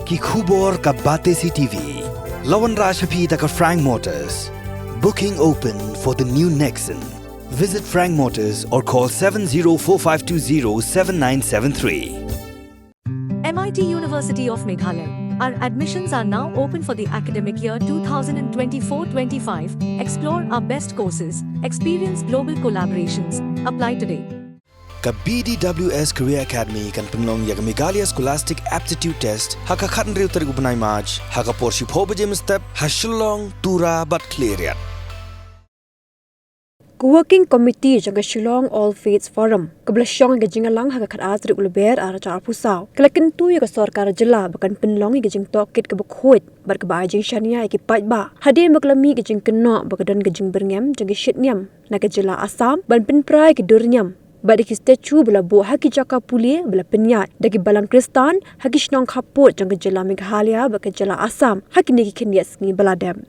ki khubor ka Batesi TV. Lawan Rashapi taka Frank Motors. Booking open for the new Nexon. Visit Frank Motors or call 7045207973. MIT University of Meghalaya. Our admissions are now open for the academic year 2024-25. Explore our best courses, experience global collaborations. Apply today. Ka BDWS Career Academy kan penlong ya Meghalaya Scholastic Aptitude Test haka khatan riu tarik Bniah March haka porshi phobe jem step hashulong tura but clear. Working Committee jaga Shillong All Faiths Forum kebelasyong ga jingalang haga khat ri ulber ara char pusau kala Kyntu ya Sorkar jela bakan penlong ga jing Tohkit ke Ribhoi bar ke ba jing Shania ke ba hadir baklami ga jing keno bakadan ga jing berngam jaga shitniam na ga jela Assam ban penprai ke durnyam badi ki statue bela bo haki jaka pulie bela Bniah dagi balang Kristan haki shnong khapot jaga jela Meghalaya baka jela Assam haki ne ki khnias ngi baladam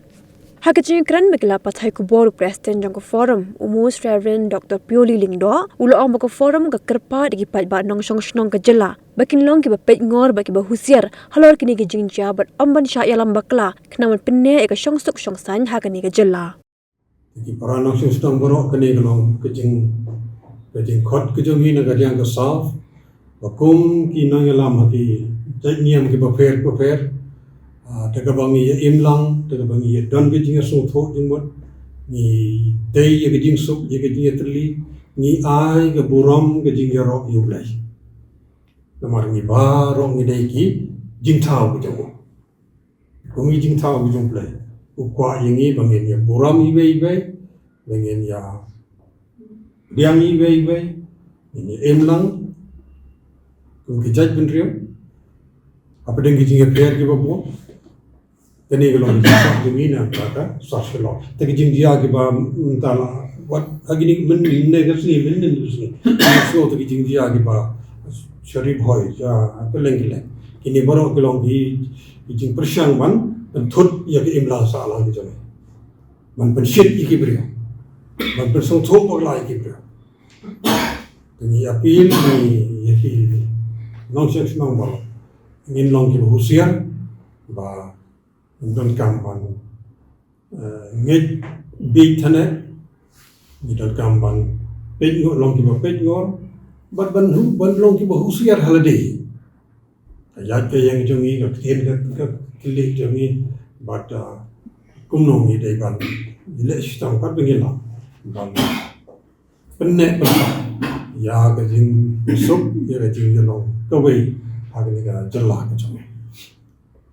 Hakajing kran megla pathai kubor president jang forum Most Reverend Dr. Pioli Lingdo ulo ang baka forum ga kerpa digi ba nong song snong ka jela bakin long ki ba pet ngor ba ki ba husiar halor kini gi Jingjia bat amban sha yalam bakla knaman pinne e ka song suk song san ha kani ga jela ki para nong song snong boro kani ga long kajing khot ki jong hi na ga jang ka Saff bakum ki nong yalam ha ki niam ki ba fer Taka bangi ya imlang, taka bangi ya don ke jinga sung thok jingmot, ni day ya ke jing suk ya ke jinga terli, ni ai ke buram ke jinga rok yublai. Namar ni ba rok ni day ki jing thao ke jangmo. Kungi jing thao ke jung play. Ukwa yangi bangin ya buram ibe, bangin ya diang ibe, ni imlang, kungi jaj benriyo. Apa dengan jinga player ke babu? Kini kalau kita ini nak kata Saff kalau, tapi Jingjia kita mentala, what agini menilai kesini, so tapi Jingjia kita Ribhoi, apa lagi. Kini baru kalau kita jing persiang man, thut ya kita imla salah kita ni, man penshit iki beri, man persong thuk bagla iki beri. Kini apil ni ya kita nonsense nong baru. Ingin long ki husiar ba don kampan ngej big thane ni don kampan pej long ki ba pej ngor bat ban long ki ba husiar halade ya ke yang jongi ka tien ka kili jongi bat kumno ni dai ban ile stang pat bengila ban penne ya ka jing sup ya ka jing long ka wei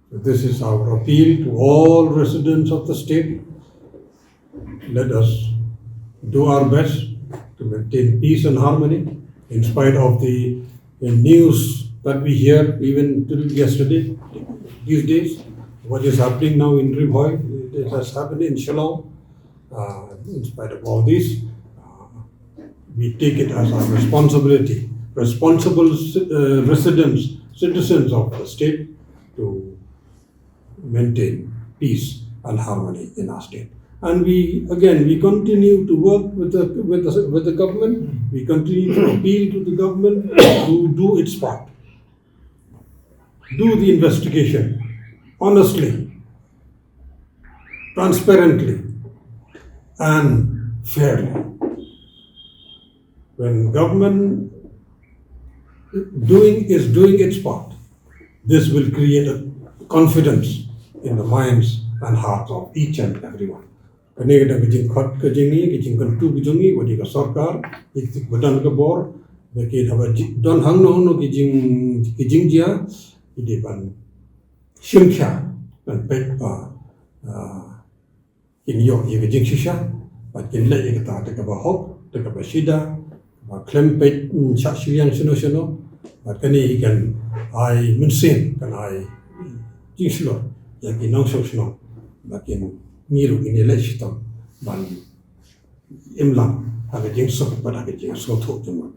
So this is our appeal to all residents of the state. Let us do our best to maintain peace and harmony in spite of the news that we hear even till yesterday, these days. What is happening now in Ribhoi, it has happened in Shillong. In spite of all this, we take it as our responsibility, responsible citizens of the state to maintain peace and harmony in our state. And we continue to work with the government. We continue to appeal to the government to do its part. Do the investigation honestly, transparently, and fairly. When government is doing its part, this will create a confidence in the minds and hearts of each and everyone. Kani kita kejing khot kejingi, kejing Kyntu kejingi, wadi ka Sorkar, iktik badan ke bor, bagi haba don hang no kejing Jingjia, ide ban Jingjia ban pek kini yo ye kejing shisha, ban kin le ye kata te ka ba hok, te ka ba shida, ba klem pek cha shiliang sino, ban kani ikan ai mensin kan ai jingshlo, ya ki nong sino, bakin miru ini lesitam ban imlang aga jing sok pada aga jing sok thok jema